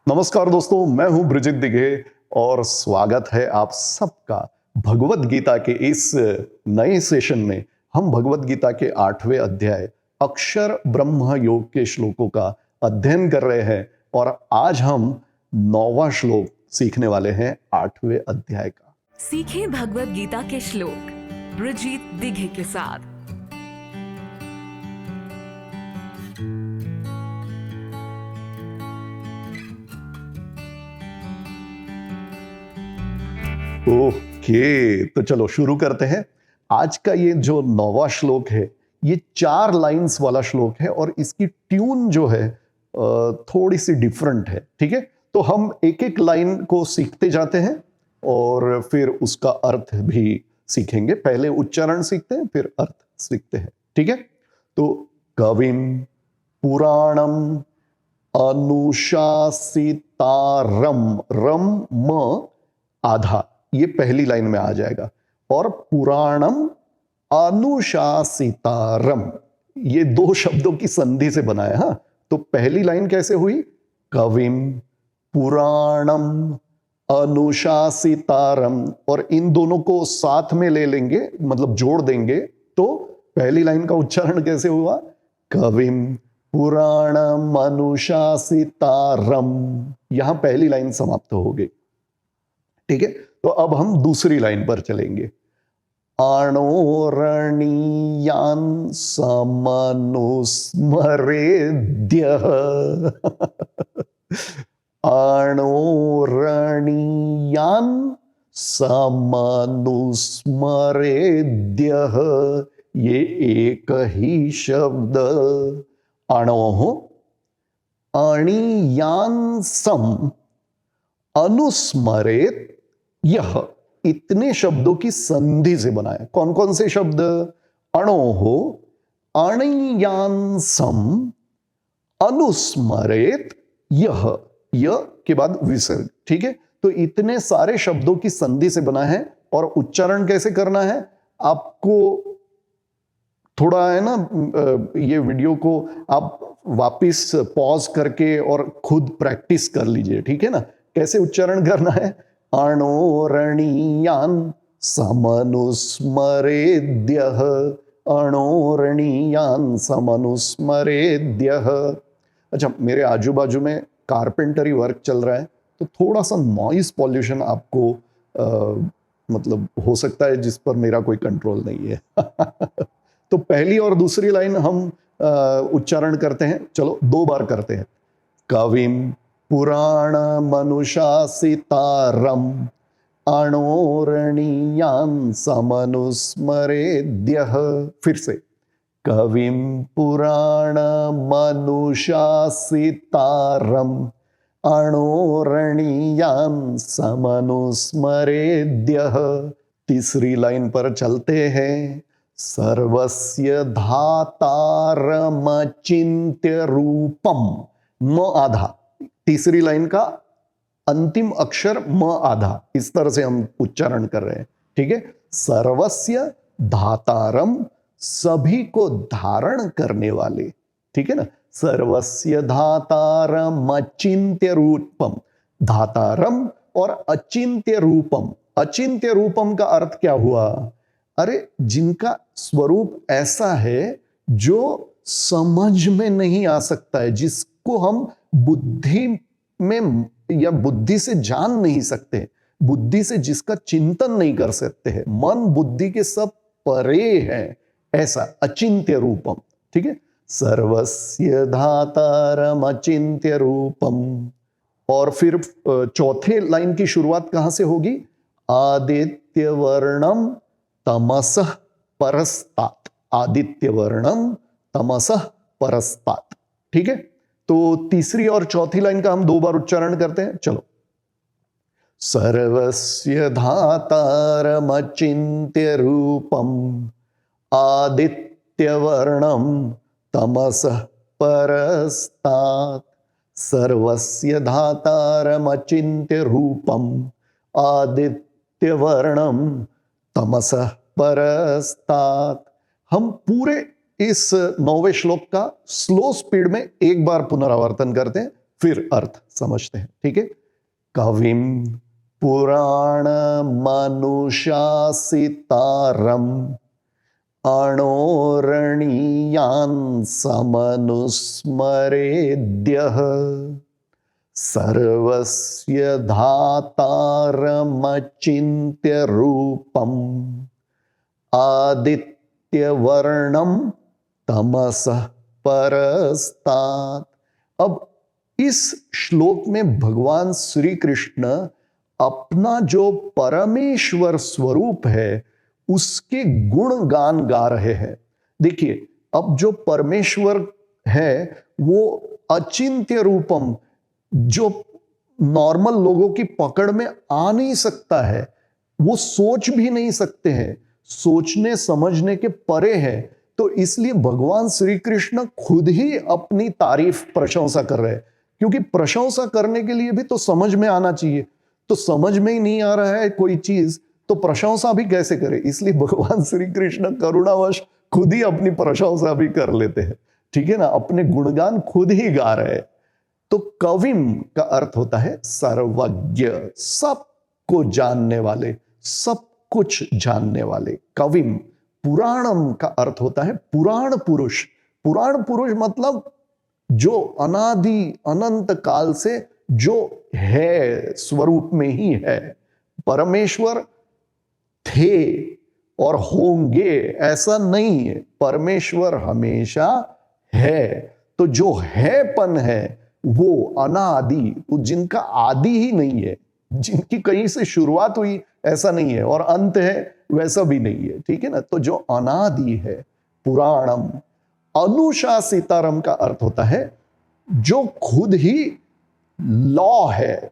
नमस्कार दोस्तों, मैं हूं ब्रिजित दिघे और स्वागत है आप सबका भगवत गीता के इस नए सेशन में। हम भगवत गीता के 8वें अध्याय अक्षर ब्रह्म योग के श्लोकों का अध्ययन कर रहे हैं और आज हम 9वां श्लोक सीखने वाले हैं 8वें अध्याय का। सीखें भगवत गीता के श्लोक ब्रिजित दिघे के साथ। ओके, तो चलो शुरू करते हैं। आज का ये जो 9वां श्लोक है, ये 4 लाइंस वाला श्लोक है और इसकी ट्यून जो है थोड़ी सी डिफरेंट है। ठीक है, तो हम एक एक लाइन को सीखते जाते हैं और फिर उसका अर्थ भी सीखेंगे। पहले उच्चारण सीखते हैं, फिर अर्थ सीखते हैं। ठीक है, तो कविम पुराणम अनुशासितारम, रम म आधा, ये पहली लाइन में आ जाएगा। और पुराणम अनुशासितारम, ये 2 शब्दों की संधि से बना है। हाँ, तो पहली लाइन कैसे हुई? कविम पुराणम अनुशासितारम, और इन दोनों को साथ में ले लेंगे, मतलब जोड़ देंगे, तो पहली लाइन का उच्चारण कैसे हुआ? कविम पुराणम अनुशासितारम। यहां पहली लाइन समाप्त हो गई। ठीक है, तो अब हम दूसरी लाइन पर चलेंगे। अणोरणीयान समनुस्मरेद्यः अणोरणीयान समनुस्मरेद्यः, ये एक ही शब्द। अणोः अणीयान सम अनुस्मरेत यह, इतने शब्दों की संधि से बना है। कौन कौन से शब्द? अणोहो अणियांसम अनुस्मरेत यह, य के बाद विसर्ग। ठीक है, तो इतने सारे शब्दों की संधि से बना है। और उच्चारण कैसे करना है आपको थोड़ा है ना, ये वीडियो को आप वापिस पॉज करके और खुद प्रैक्टिस कर लीजिए। ठीक है ना, कैसे उच्चारण करना है? अणोरणीयान समनुस्मरेद्यः, अणोरणीयान समनुस्मरेद्यः। अच्छा, मेरे आजू बाजू में कारपेंटरी वर्क चल रहा है, तो थोड़ा सा नॉइस पॉल्यूशन आपको मतलब हो सकता है, जिस पर मेरा कोई कंट्रोल नहीं है। तो पहली और दूसरी लाइन हम उच्चारण करते हैं। चलो 2 बार करते हैं। कविम पुराणमनुशासितारम अणोरणीयान समनुस्मरेद्यः। फिर से, कविम पुराणमनुशासितारम अणोरणीयान समनुस्मरेद्यः। तीसरी लाइन पर चलते हैं। सर्वस्य धातारमचिन्त्य रूपम, म आधा, तीसरी लाइन का अंतिम अक्षर म आधा, इस तरह से हम उच्चारण कर रहे हैं। ठीक है, सर्वस्य धातारम, सभी को धारण करने वाले। ठीक है ना, सर्वस्य धातारम अचिन्त्य रूपम, धातारम और अचिन्त्य रूपम। अचिन्त्य रूपम का अर्थ क्या हुआ? अरे, जिनका स्वरूप ऐसा है जो समझ में नहीं आ सकता है, जिसको हम बुद्धि में या बुद्धि से जान नहीं सकते, बुद्धि से जिसका चिंतन नहीं कर सकते हैं, मन बुद्धि के सब परे है, ऐसा अचिन्त्य रूपम। ठीक है, सर्वस्य धातारम अचिन्त्य रूपम। और फिर चौथे लाइन की शुरुआत कहां से होगी? आदित्य वर्णम तमसः परस्तात्, आदित्य वर्णम तमसः परस्तात्। ठीक है, तो तीसरी और चौथी लाइन का हम 2 बार उच्चारण करते हैं। चलो, सर्वस्य धातारमचिन्त्य रूपम आदित्य वर्णम तमसः परस्तात्, सर्वस्य धातारमचिन्त्य रूपम आदित्य वर्णम तमसः परस्तात्। हम पूरे इस 9वें श्लोक का स्लो स्पीड में एक बार पुनरावर्तन करते हैं, फिर अर्थ समझते हैं, ठीक है। कविम पुराण मनुशासितारम अणोरणीयान् समनुस्मरेद्यः सर्वस्य धातारमचिन्त्य रूपम् आदित्यवर्णम तमसः परस्तात्। अब इस श्लोक में भगवान श्री कृष्ण अपना जो परमेश्वर स्वरूप है उसके गुण गान गा रहे हैं। देखिए, अब जो परमेश्वर है वो अचिंत्य रूपम, जो नॉर्मल लोगों की पकड़ में आ नहीं सकता है, वो सोच भी नहीं सकते हैं, सोचने समझने के परे है। तो इसलिए भगवान श्री कृष्ण खुद ही अपनी तारीफ प्रशंसा कर रहे हैं, क्योंकि प्रशंसा करने के लिए भी तो समझ में आना चाहिए। तो समझ में ही नहीं आ रहा है कोई चीज, तो प्रशंसा भी कैसे करे। इसलिए भगवान श्री कृष्ण करुणावश खुद ही अपनी प्रशंसा भी कर लेते हैं, ठीक है ना, अपने गुणगान खुद ही गा रहे हैं। तो कविम का अर्थ होता है सर्वज्ञ, सबको जानने वाले, सब कुछ जानने वाले। कविम। पुराणम का अर्थ होता है पुराण पुरुष। पुराण पुरुष मतलब जो अनादि अनंत काल से जो है, स्वरूप में ही है। परमेश्वर थे और होंगे ऐसा नहीं है, परमेश्वर हमेशा है। तो जो हैपन है वो अनादि, तो जिनका आदि ही नहीं है, जिनकी कहीं से शुरुआत हुई ऐसा नहीं है और अंत है वैसा भी नहीं है, ठीक है ना। तो जो अनादि है, पुराणम। अनुशासितारम का अर्थ होता है जो खुद ही लॉ है।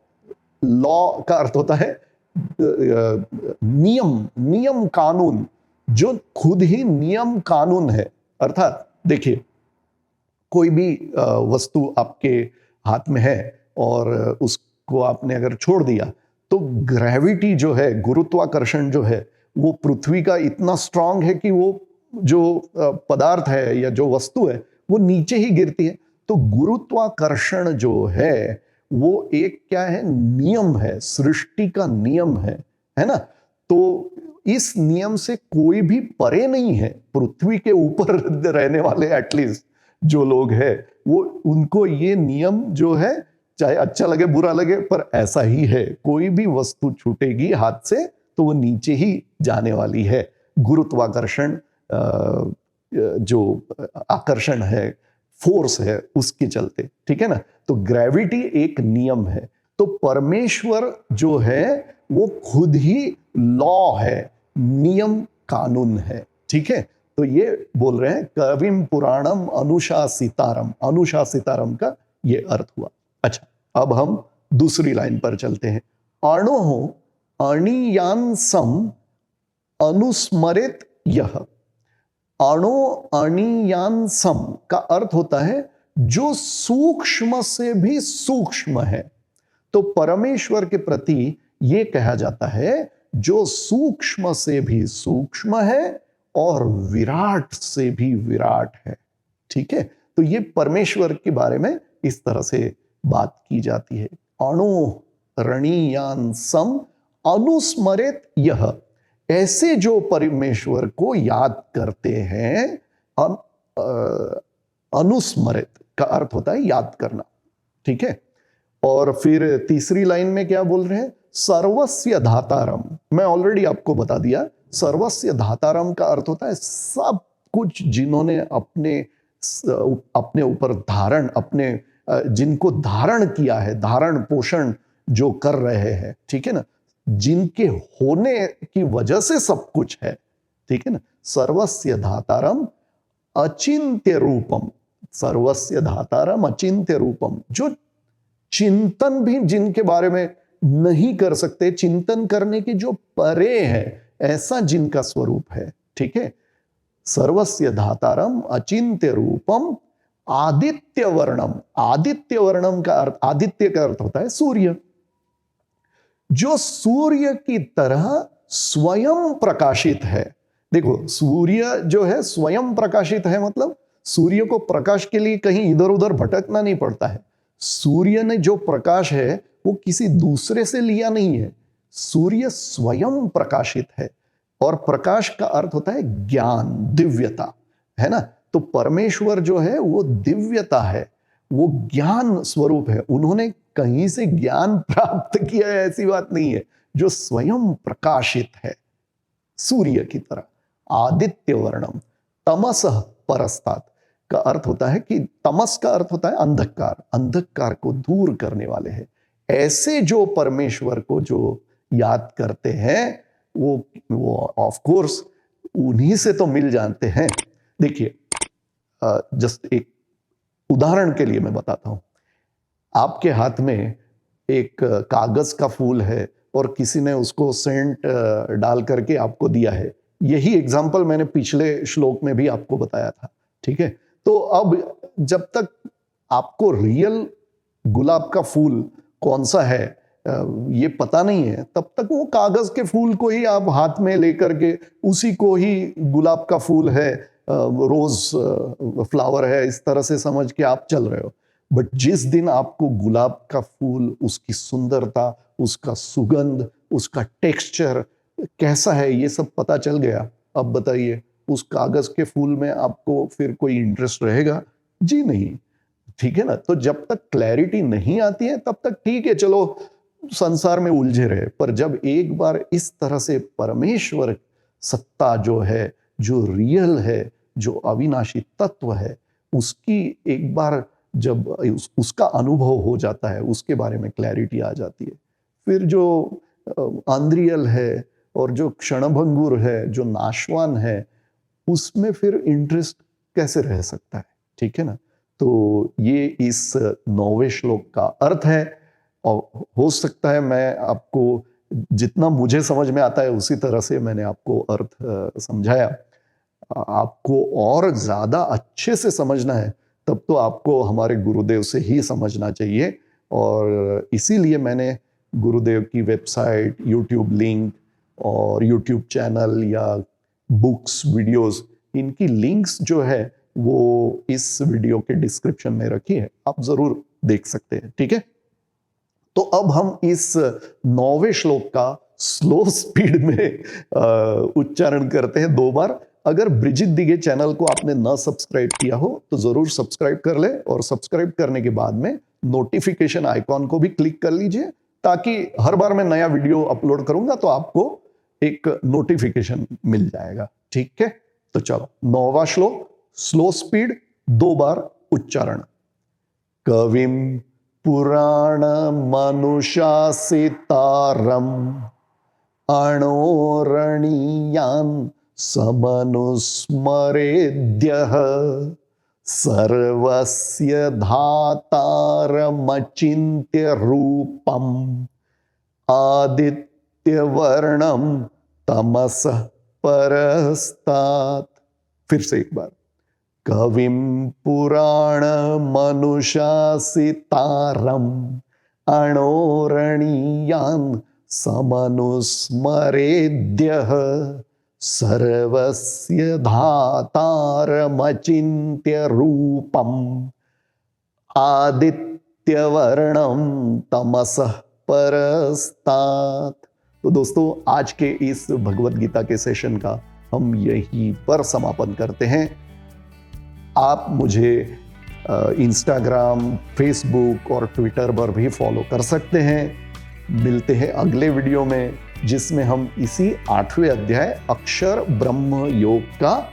लॉ का अर्थ होता है नियम, नियम कानून, जो खुद ही नियम कानून है। अर्थात देखिए, कोई भी वस्तु आपके हाथ में है और उसको आपने अगर छोड़ दिया तो ग्रेविटी जो है, गुरुत्वाकर्षण जो है, वो पृथ्वी का इतना स्ट्रांग है कि वो जो पदार्थ है या जो वस्तु है वो नीचे ही गिरती है। तो गुरुत्वाकर्षण जो है वो एक क्या है, नियम है, सृष्टि का नियम है ना। तो इस नियम से कोई भी परे नहीं है। पृथ्वी के ऊपर रहने वाले एटलीस्ट जो लोग हैं वो, उनको ये नियम जो है, चाहे अच्छा लगे बुरा लगे, पर ऐसा ही है। कोई भी वस्तु छूटेगी हाथ से तो वो नीचे ही जाने वाली है। गुरुत्वाकर्षण जो आकर्षण है, फोर्स है, उसके चलते, ठीक है ना। तो ग्रेविटी एक नियम है। तो परमेश्वर जो है वो खुद ही लॉ है, नियम कानून है, ठीक है। तो ये बोल रहे हैं कविम पुराणम अनुशासितारम। अनुशासितारम का ये अर्थ हुआ। अच्छा, अब हम दूसरी लाइन पर चलते हैं। अणोः अणीयांसम अनुस्मरित यह। अणो अणीयांसम का अर्थ होता है जो सूक्ष्म से भी सूक्ष्म है। तो परमेश्वर के प्रति यह कहा जाता है जो सूक्ष्म से भी सूक्ष्म है और विराट से भी विराट है, ठीक है। तो ये परमेश्वर के बारे में इस तरह से बात की जाती है। अणो रणीयांसम अनुस्मरित यह। ऐसे जो परमेश्वर को याद करते हैं, अनुस्मरित का अर्थ होता है याद करना, ठीक है। और फिर तीसरी लाइन में क्या बोल रहे हैं, सर्वस्य धातारम। मैं ऑलरेडी आपको बता दिया, सर्वस्य धातारम का अर्थ होता है सब कुछ जिन्होंने अपने ऊपर धारण, अपने जिनको धारण किया है, धारण पोषण जो कर रहे हैं, ठीक है ना, जिनके होने की वजह से सब कुछ है, ठीक है ना। सर्वस्य धातारम अचिंत्य रूपम। सर्वस्य धातारम अचिंत्य रूपम, जो चिंतन भी जिनके बारे में नहीं कर सकते, चिंतन करने के जो परे है, ऐसा जिनका स्वरूप है, ठीक है। सर्वस्य धातारम अचिंत्य रूपम आदित्य वर्णम। आदित्य वर्णम का अर्थ, आदित्य का अर्थ होता है सूर्य, जो सूर्य की तरह स्वयं प्रकाशित है। देखो, सूर्य जो है स्वयं प्रकाशित है, मतलब सूर्य को प्रकाश के लिए कहीं इधर उधर भटकना नहीं पड़ता है। सूर्य ने जो प्रकाश है वो किसी दूसरे से लिया नहीं है, सूर्य स्वयं प्रकाशित है। और प्रकाश का अर्थ होता है ज्ञान, दिव्यता, है ना। तो परमेश्वर जो है वो दिव्यता है, वो ज्ञान स्वरूप है। उन्होंने कहीं से ज्ञान प्राप्त किया है ऐसी बात नहीं है, जो स्वयं प्रकाशित है सूर्य की तरह। आदित्य वर्णम तमसः परस्तात् का अर्थ होता है कि तमस का अर्थ होता है अंधकार, अंधकार को दूर करने वाले हैं। ऐसे जो परमेश्वर को जो याद करते हैं वो ऑफ कोर्स उन्हीं से तो मिल जानते हैं। देखिए, जस्ट एक उदाहरण के लिए मैं बताता हूं। आपके हाथ में एक कागज का फूल है और किसी ने उसको सेंट डाल करके आपको दिया है। यही एग्जाम्पल मैंने पिछले श्लोक में भी आपको बताया था, ठीक है। तो अब जब तक आपको रियल गुलाब का फूल कौन सा है ये पता नहीं है, तब तक वो कागज के फूल को ही आप हाथ में लेकर के उसी को ही गुलाब का फूल है, रोज फ्लावर है, इस तरह से समझ के आप चल रहे हो। बट जिस दिन आपको गुलाब का फूल, उसकी सुंदरता, उसका सुगंध, उसका टेक्सचर कैसा है, ये सब पता चल गया, अब बताइए उस कागज के फूल में आपको फिर कोई इंटरेस्ट रहेगा? जी नहीं, ठीक है ना। तो जब तक क्लैरिटी नहीं आती है तब तक ठीक है, चलो संसार में उलझे रहे। पर जब एक बार इस तरह से परमेश्वर सत्ता जो है, जो रियल है, जो अविनाशी तत्व है, उसकी एक बार जब उसका अनुभव हो जाता है, उसके बारे में क्लैरिटी आ जाती है, फिर जो अनरियल है और जो क्षणभंगुर है, जो नाशवान है, उसमें फिर इंटरेस्ट कैसे रह सकता है, ठीक है ना। तो ये इस 9वें श्लोक का अर्थ है। और हो सकता है मैं आपको जितना मुझे समझ में आता है उसी तरह से मैंने आपको अर्थ समझाया। आपको और ज्यादा अच्छे से समझना है तब तो आपको हमारे गुरुदेव से ही समझना चाहिए। और इसीलिए मैंने गुरुदेव की वेबसाइट, यूट्यूब लिंक और यूट्यूब चैनल या बुक्स, वीडियोस, इनकी लिंक्स जो है वो इस वीडियो के डिस्क्रिप्शन में रखी है, आप जरूर देख सकते हैं, ठीक है। तो अब हम इस 9वें श्लोक का स्लो स्पीड में उच्चारण करते हैं 2 बार। अगर ब्रिजित दिघे चैनल को आपने न सब्सक्राइब किया हो तो जरूर सब्सक्राइब कर ले, और सब्सक्राइब करने के बाद में नोटिफिकेशन आइकॉन को भी क्लिक कर लीजिए, ताकि हर बार मैं नया वीडियो अपलोड करूंगा तो आपको एक नोटिफिकेशन मिल जाएगा, ठीक है। तो चलो 9वां श्लोक, स्लो स्पीड, 2 बार उच्चारण। कविम पुराण मनुषासितारम अणोरणीयान समनुस्मरेद्यः सर्वस्य धातारमचिन्त्य रूपम आदित्यवर्णम तमसः परस्तात्। फिर से एक बार। कविं पुराण मनुषासितारम अणोरणीयान समनुस्मरेद्यः सर्वस्य धातारमचिन्त्य रूपम आदित्यवर्णम तमसः परस्तात्। तो दोस्तों, आज के इस भगवद गीता के सेशन का हम यहीं पर समापन करते हैं। आप मुझे इंस्टाग्राम, फेसबुक और ट्विटर पर भी फॉलो कर सकते हैं। मिलते हैं अगले वीडियो में, जिसमें हम इसी 8वें अध्याय अक्षर ब्रह्म योग का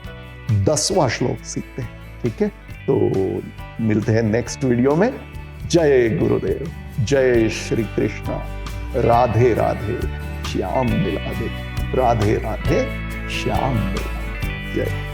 10वां श्लोक सीखते हैं, ठीक है। तो मिलते हैं नेक्स्ट वीडियो में। जय गुरुदेव, जय श्री कृष्णा, राधे राधे श्याम मिलादे, राधे राधे श्याम मिलादे, जय।